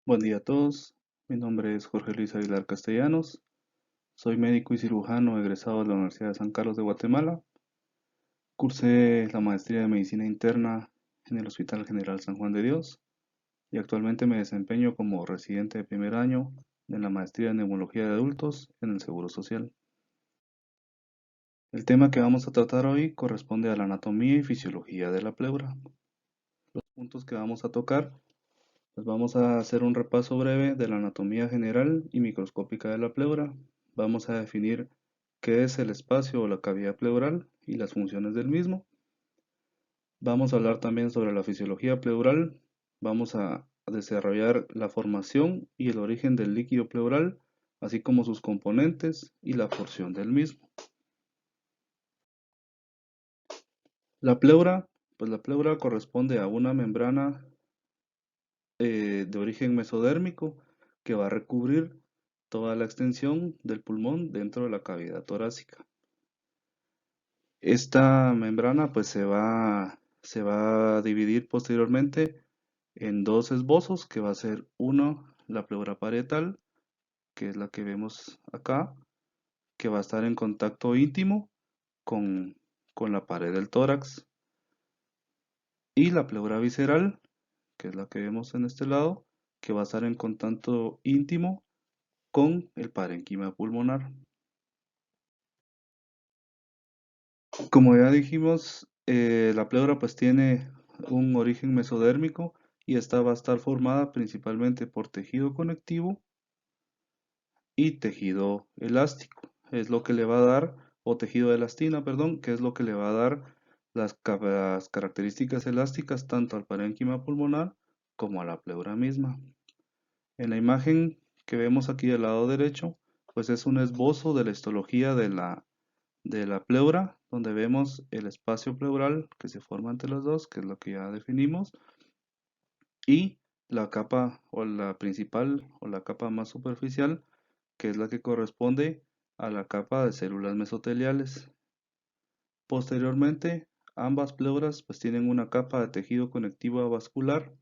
Buen día a todos, mi nombre es Jorge Luis Aguilar Castellanos, soy médico y cirujano egresado de la Universidad de San Carlos de Guatemala. Cursé la maestría de medicina interna en el Hospital General San Juan de Dios y actualmente me desempeño como residente de primer año en la maestría en neumología de adultos en el Seguro Social. El tema que vamos a tratar hoy corresponde a la anatomía y fisiología de la pleura. Los puntos que vamos a tocar, pues vamos a hacer un repaso breve de la anatomía general y microscópica de la pleura. Vamos a definir qué es el espacio o la cavidad pleural y las funciones del mismo. Vamos a hablar también sobre la fisiología pleural. Vamos a desarrollar la formación y el origen del líquido pleural, así como sus componentes y la porción del mismo. La pleura, pues la pleura corresponde a una membrana de origen mesodérmico que va a recubrir toda la extensión del pulmón dentro de la cavidad torácica. Esta membrana pues se va a dividir posteriormente en dos esbozos, que va a ser uno, la pleura parietal, que es la que vemos acá, que va a estar en contacto íntimo con, con la pared del tórax, y la pleura visceral, que es la que vemos en este lado, que va a estar en contacto íntimo con el parénquima pulmonar. Como ya dijimos, la pleura pues tiene un origen mesodérmico y esta va a estar formada principalmente por tejido conectivo y tejido elástico. Es lo que le va a dar, o tejido de elastina, perdón, que es lo que le va a dar las características elásticas tanto al parénquima pulmonar como a la pleura misma. En la imagen que vemos aquí del lado derecho, pues es un esbozo de la histología de la pleura, donde vemos el espacio pleural que se forma entre los dos, que es lo que ya definimos, y la capa o la principal o la capa más superficial, que es la que corresponde a la capa de células mesoteliales. Posteriormente, ambas pleuras pues tienen una capa de tejido conectivo avascular,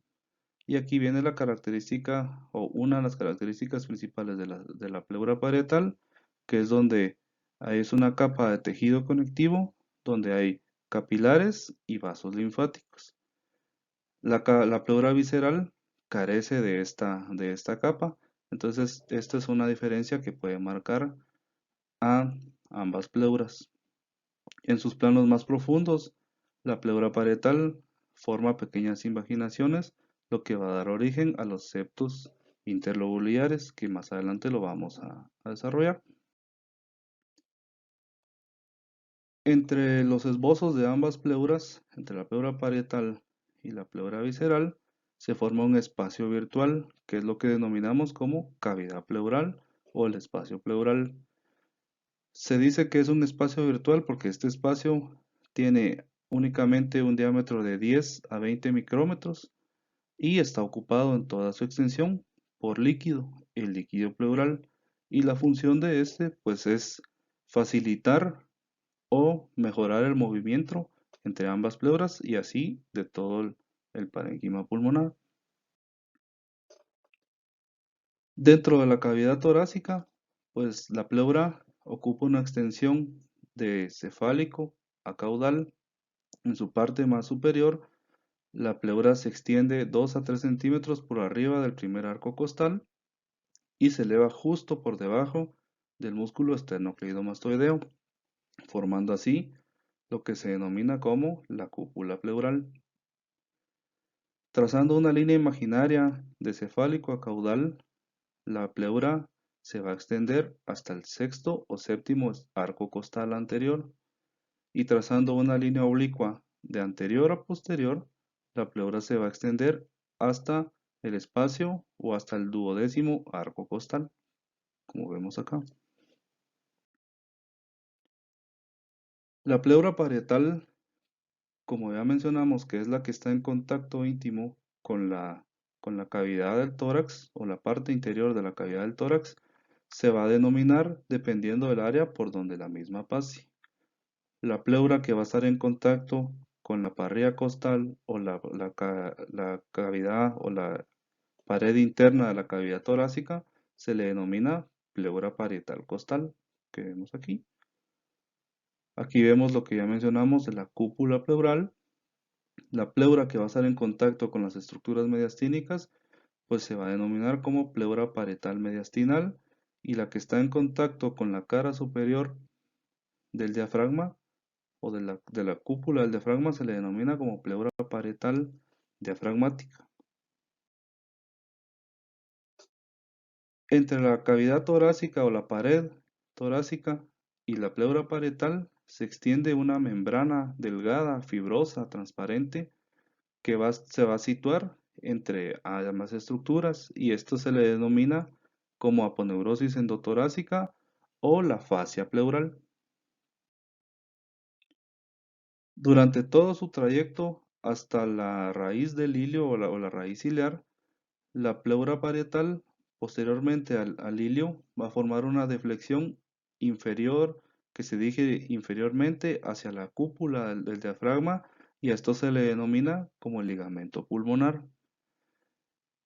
y aquí viene la característica o una de las características principales de la pleura parietal, que es donde es una capa de tejido conectivo donde hay capilares y vasos linfáticos. La pleura visceral carece de esta capa, entonces esta es una diferencia que puede marcar a ambas pleuras. En sus planos más profundos, la pleura parietal forma pequeñas invaginaciones, lo que va a dar origen a los septos interlobulares, que más adelante lo vamos a desarrollar. Entre los esbozos de ambas pleuras, entre la pleura parietal y la pleura visceral, se forma un espacio virtual, que es lo que denominamos como cavidad pleural o el espacio pleural. Se dice que es un espacio virtual porque este espacio tiene únicamente un diámetro de 10 a 20 micrómetros y está ocupado en toda su extensión por líquido, el líquido pleural, y la función de este pues es facilitar o mejorar el movimiento entre ambas pleuras y así de todo el parénquima pulmonar. Dentro de la cavidad torácica, pues la pleura ocupa una extensión de cefálico a caudal. En su parte más superior, la pleura se extiende 2 a 3 centímetros por arriba del primer arco costal y se eleva justo por debajo del músculo esternocleidomastoideo, formando así lo que se denomina como la cúpula pleural. Trazando una línea imaginaria de cefálico a caudal, la pleura se va a extender hasta el sexto o séptimo arco costal anterior, y trazando una línea oblicua de anterior a posterior, la pleura se va a extender hasta el espacio o hasta el duodécimo arco costal, como vemos acá. La pleura parietal, como ya mencionamos, que es la que está en contacto íntimo con la cavidad del tórax o la parte interior de la cavidad del tórax, se va a denominar dependiendo del área por donde la misma pase. La pleura que va a estar en contacto con la parrilla costal o la cavidad o pared interna de la cavidad torácica se le denomina pleura parietal costal, que vemos aquí. Aquí vemos lo que ya mencionamos de la cúpula pleural. La pleura que va a estar en contacto con las estructuras mediastínicas, pues se va a denominar como pleura parietal mediastinal, y la que está en contacto con la cara superior del diafragma o de la cúpula del diafragma se le denomina como pleura parietal diafragmática. Entre la cavidad torácica o la pared torácica y la pleura parietal se extiende una membrana delgada, fibrosa, transparente, que se va a situar entre ambas estructuras, y esto se le denomina como aponeurosis endotorácica o la fascia pleural. Durante todo su trayecto hasta la raíz del ilio o la raíz ciliar, la pleura parietal, posteriormente al ilio, va a formar una deflexión inferior que se dirige inferiormente hacia la cúpula del diafragma, y a esto se le denomina como el ligamento pulmonar.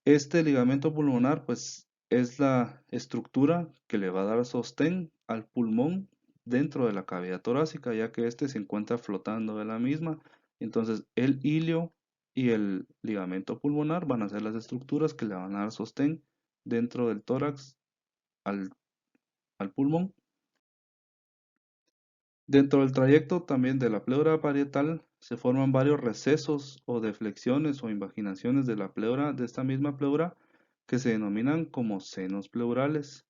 Este ligamento pulmonar pues es la estructura que le va a dar sostén al pulmón dentro de la cavidad torácica, ya que este se encuentra flotando de la misma. Entonces el ilio y el ligamento pulmonar van a ser las estructuras que le van a dar sostén dentro del tórax al, al pulmón. Dentro del trayecto también de la pleura parietal se forman varios recesos o deflexiones o invaginaciones de la pleura, de esta misma pleura, que se denominan como senos pleurales,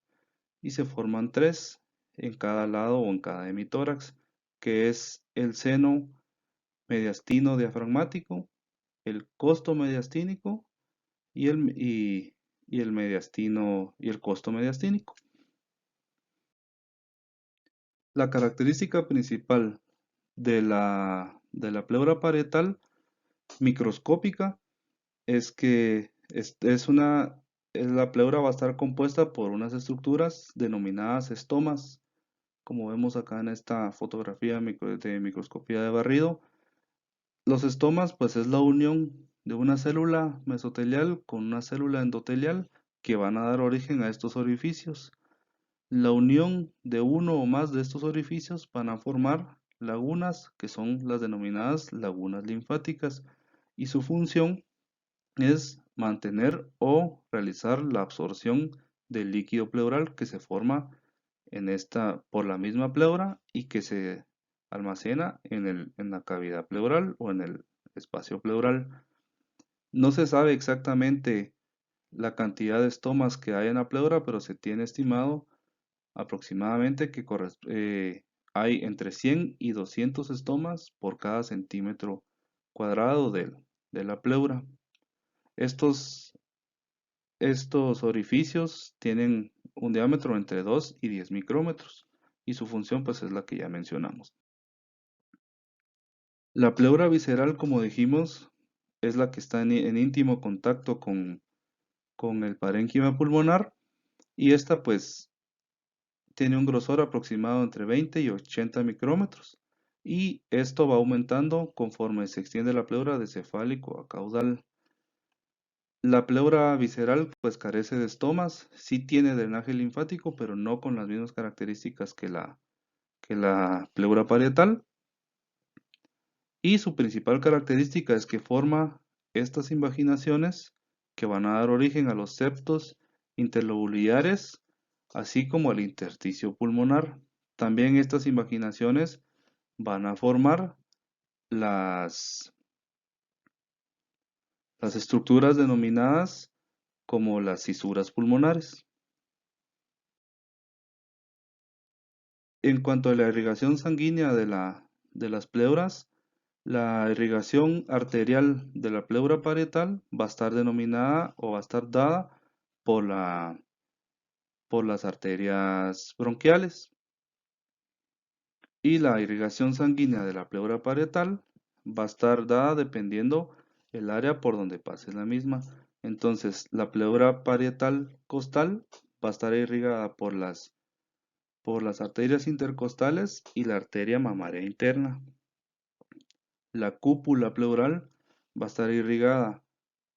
y se forman tres en cada lado o en cada hemitórax, que es el seno mediastino diafragmático, el costo mediastínico y el mediastino y el costo mediastínico. La característica principal de la pleura parietal microscópica es que la pleura va a estar compuesta por unas estructuras denominadas estomas, como vemos acá en esta fotografía de microscopía de barrido. Los estomas pues es la unión de una célula mesotelial con una célula endotelial que van a dar origen a estos orificios. La unión de uno o más de estos orificios van a formar lagunas, que son las denominadas lagunas linfáticas, y su función es mantener o realizar la absorción del líquido pleural que se forma por la misma pleura y que se almacena en la cavidad pleural o en el espacio pleural. No se sabe exactamente la cantidad de estomas que hay en la pleura, pero se tiene estimado aproximadamente que hay entre 100 y 200 estomas por cada centímetro cuadrado de la pleura. Estos orificios tienen un diámetro entre 2 y 10 micrómetros, y su función pues es la que ya mencionamos. La pleura visceral, como dijimos, es la que está en íntimo contacto con el parénquima pulmonar, y esta pues tiene un grosor aproximado entre 20 y 80 micrómetros, y esto va aumentando conforme se extiende la pleura de cefálico a caudal. La pleura visceral pues carece de estomas, sí tiene drenaje linfático, pero no con las mismas características que la pleura parietal, y su principal característica es que forma estas invaginaciones que van a dar origen a los septos interlobulares, así como al intersticio pulmonar. También estas invaginaciones van a formar las estructuras denominadas como las cisuras pulmonares. En cuanto a la irrigación sanguínea de las pleuras, la irrigación arterial de la pleura parietal va a estar denominada o va a estar dada por las arterias bronquiales, y la irrigación sanguínea de la pleura parietal va a estar dada dependiendo el área por donde pase la misma. Entonces, la pleura parietal costal va a estar irrigada por las arterias intercostales y la arteria mamaria interna. La cúpula pleural va a estar irrigada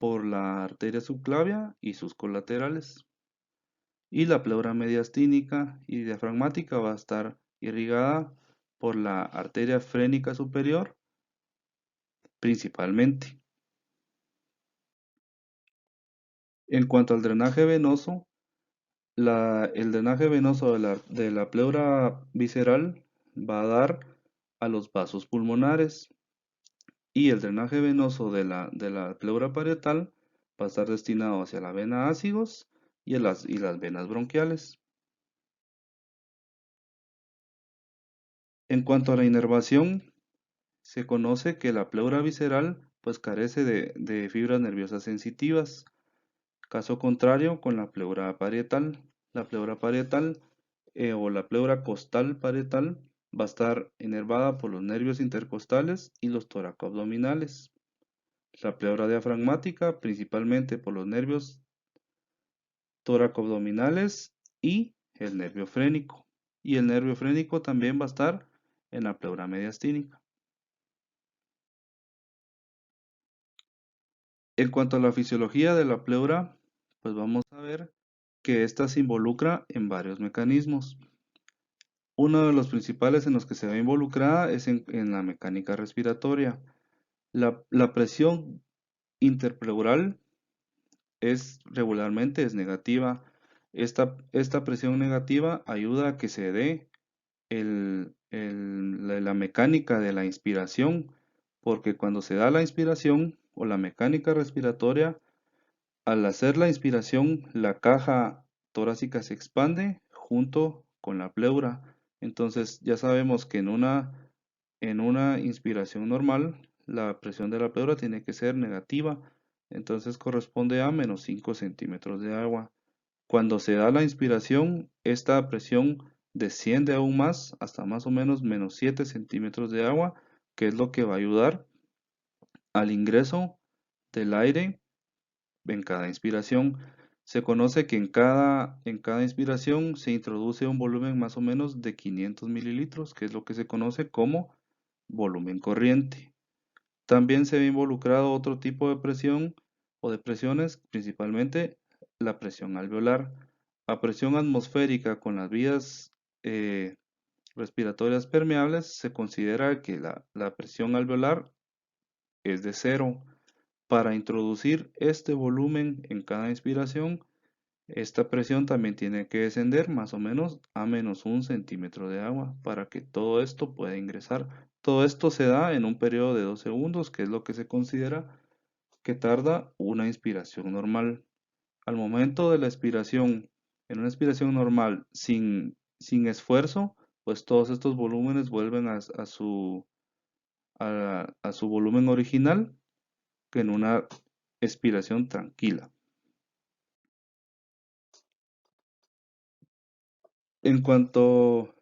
por la arteria subclavia y sus colaterales. Y la pleura mediastínica y diafragmática va a estar irrigada por la arteria frénica superior principalmente. En cuanto al drenaje venoso, el drenaje venoso de la pleura visceral va a dar a los vasos pulmonares y el drenaje venoso de la pleura parietal va a estar destinado hacia la vena ácigos y las venas bronquiales. En cuanto a la inervación, se conoce que la pleura visceral pues carece de fibras nerviosas sensitivas. Caso contrario con la pleura parietal. La pleura parietal o la pleura costal parietal va a estar inervada por los nervios intercostales y los toracoabdominales. La pleura diafragmática principalmente por los nervios toracoabdominales y el nervio frénico. Y el nervio frénico también va a estar en la pleura mediastínica. En cuanto a la fisiología de la pleura, pues vamos a ver que ésta se involucra en varios mecanismos. Uno de los principales en los que se ve involucrada es en la mecánica respiratoria. La presión interpleural regularmente es negativa. Esta presión negativa ayuda a que se dé la mecánica de la inspiración, porque cuando se da la inspiración o la mecánica respiratoria, al hacer la inspiración, la caja torácica se expande junto con la pleura. Entonces ya sabemos que en una inspiración normal, la presión de la pleura tiene que ser negativa. Entonces corresponde a menos 5 centímetros de agua. Cuando se da la inspiración, esta presión desciende aún más hasta más o menos menos 7 centímetros de agua, que es lo que va a ayudar al ingreso del aire en cada inspiración. Se conoce que en cada inspiración se introduce un volumen más o menos de 500 mililitros, que es lo que se conoce como volumen corriente. También se ve involucrado otro tipo de presión o de presiones, principalmente la presión alveolar. A presión atmosférica con las vías respiratorias permeables se considera que la presión alveolar es de cero. Para introducir este volumen en cada inspiración, esta presión también tiene que descender más o menos a menos 1 centímetro de agua para que todo esto pueda ingresar. Todo esto se da en un periodo de 2 segundos, que es lo que se considera que tarda una inspiración normal. Al momento de la expiración, en una expiración normal sin esfuerzo, pues todos estos volúmenes vuelven a su volumen original que en una expiración tranquila. En cuanto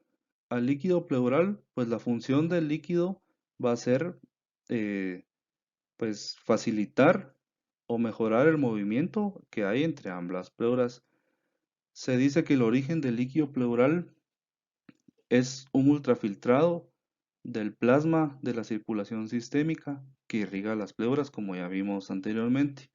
al líquido pleural, pues la función del líquido va a ser eh, pues facilitar o mejorar el movimiento que hay entre ambas pleuras. Se dice que el origen del líquido pleural es un ultrafiltrado del plasma de la circulación sistémica que irriga las pleuras, como ya vimos anteriormente.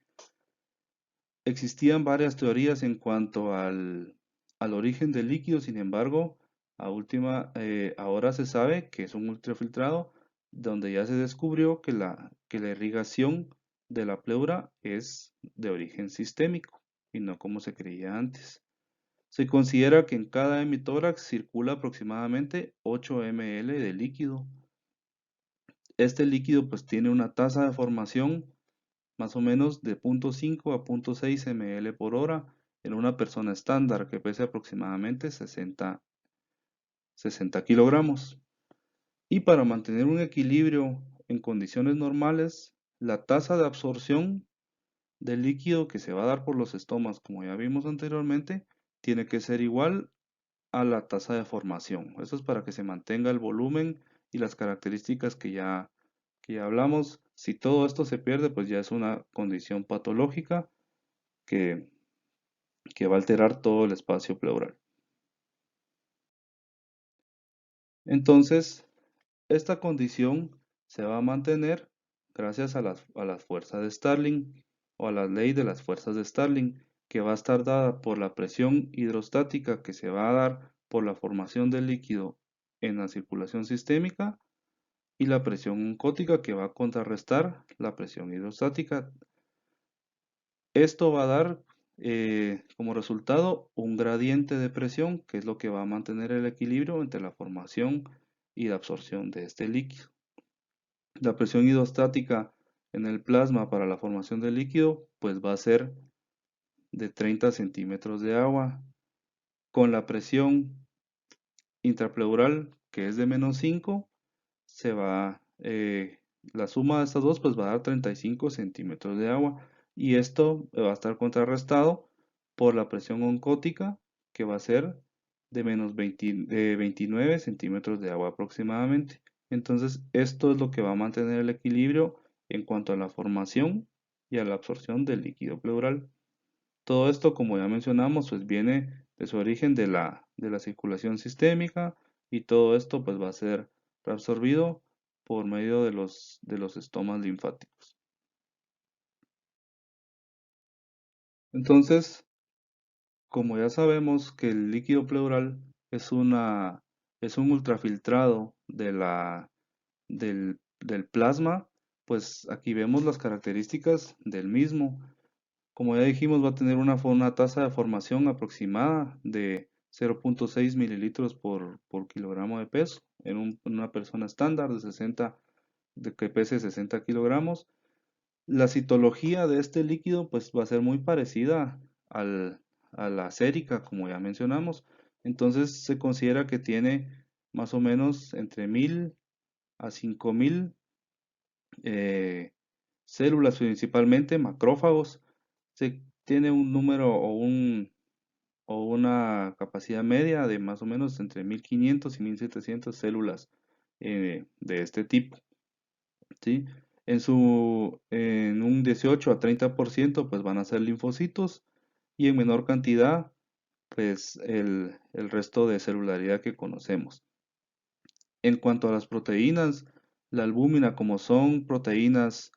Existían varias teorías en cuanto al origen del líquido, sin embargo, ahora se sabe que es un ultrafiltrado, donde ya se descubrió que la irrigación de la pleura es de origen sistémico y no como se creía antes. Se considera que en cada hemitórax circula aproximadamente 8 ml de líquido. Este líquido pues tiene una tasa de formación más o menos de 0,5 a 0,6 ml por hora en una persona estándar que pese aproximadamente 60 kilogramos. Y para mantener un equilibrio en condiciones normales, la tasa de absorción del líquido que se va a dar por los estomas, como ya vimos anteriormente, tiene que ser igual a la tasa de formación. Eso es para que se mantenga el volumen y las características que ya hablamos. Si todo esto se pierde, pues ya es una condición patológica que, que va a alterar todo el espacio pleural. Entonces, esta condición se va a mantener gracias a las fuerzas de Starling. o a la ley de las fuerzas de Starling, que va a estar dada por la presión hidrostática que se va a dar por la formación del líquido en la circulación sistémica y la presión oncótica que va a contrarrestar la presión hidrostática. Esto va a dar como resultado un gradiente de presión, que es lo que va a mantener el equilibrio entre la formación y la absorción de este líquido. La presión hidrostática en el plasma para la formación del líquido pues va a ser de 30 centímetros de agua, con la presión intrapleural que es de -5, se va, la suma de estas dos pues va a dar 35 centímetros de agua, y esto va a estar contrarrestado por la presión oncótica, que va a ser de de 29 centímetros de agua aproximadamente. Entonces esto es lo que va a mantener el equilibrio en cuanto a la formación y a la absorción del líquido pleural. Todo esto, como ya mencionamos, pues viene de su origen de la circulación sistémica, y todo esto pues va a ser reabsorbido por medio de los estomas linfáticos. Entonces, como ya sabemos que el líquido pleural es un ultrafiltrado del plasma, pues aquí vemos las características del mismo. Como ya dijimos, va a tener una tasa de formación aproximada de 0.6 mililitros por kilogramo de peso en una persona estándar que pese 60 kilogramos. La citología de este líquido pues va a ser muy parecida al- a la sérica, como ya mencionamos. Entonces se considera que tiene más o menos entre 1000 a 5000 eh, células, principalmente macrófagos. Se tiene un número o una capacidad media de más o menos entre 1500 y 1700 células de este tipo, ¿sí? En un 18 a 30% pues van a ser linfocitos, y en menor cantidad pues el resto de celularidad que conocemos. En cuanto a las proteínas, la albúmina, como son proteínas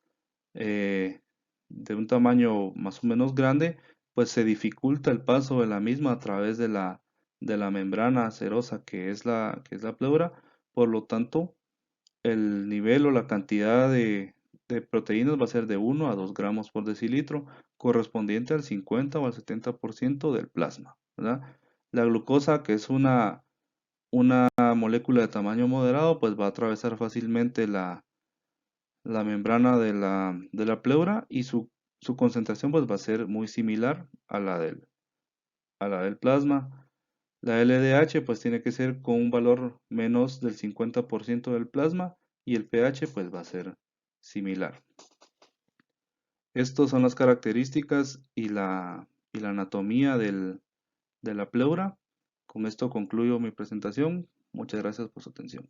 eh, de un tamaño más o menos grande, pues se dificulta el paso de la misma a través de la membrana serosa que es la pleura. Por lo tanto, el nivel o la cantidad de proteínas va a ser de 1 a 2 gramos por decilitro, correspondiente al 50 o al 70% del plasma, ¿verdad? La glucosa, que es una molécula de tamaño moderado, pues va a atravesar fácilmente la membrana de la pleura, y su concentración pues va a ser muy similar a la del plasma. La LDH pues tiene que ser con un valor menos del 50% del plasma, y el pH pues va a ser similar. Estas son las características y la anatomía de la pleura. Con esto concluyo mi presentación. Muchas gracias por su atención.